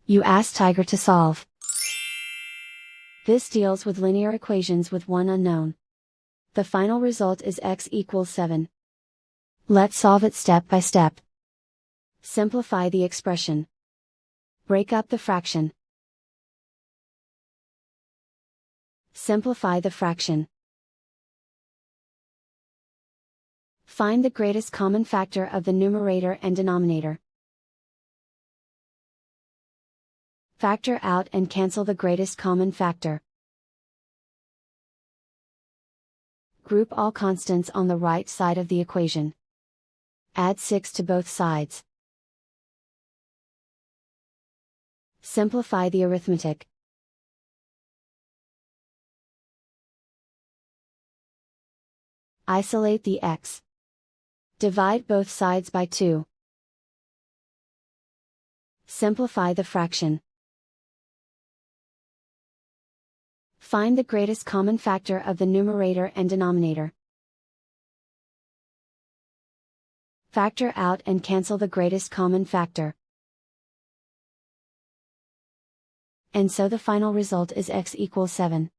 You ask Tiger to solve. This deals with linear equations with one unknown. The final result is x equals 7. Let's solve it step by step. Simplify the expression. Break up the fraction. Simplify the fraction. Find the greatest common factor of the numerator and denominator. Factor out and cancel the greatest common factor. Group all constants on the right side of the equation. Add 6 to both sides. Simplify the arithmetic. Isolate the x. Divide both sides by 2. Simplify the fraction. Find the greatest common factor of the numerator and denominator. Factor out and cancel the greatest common factor. And so the final result is x equals 7.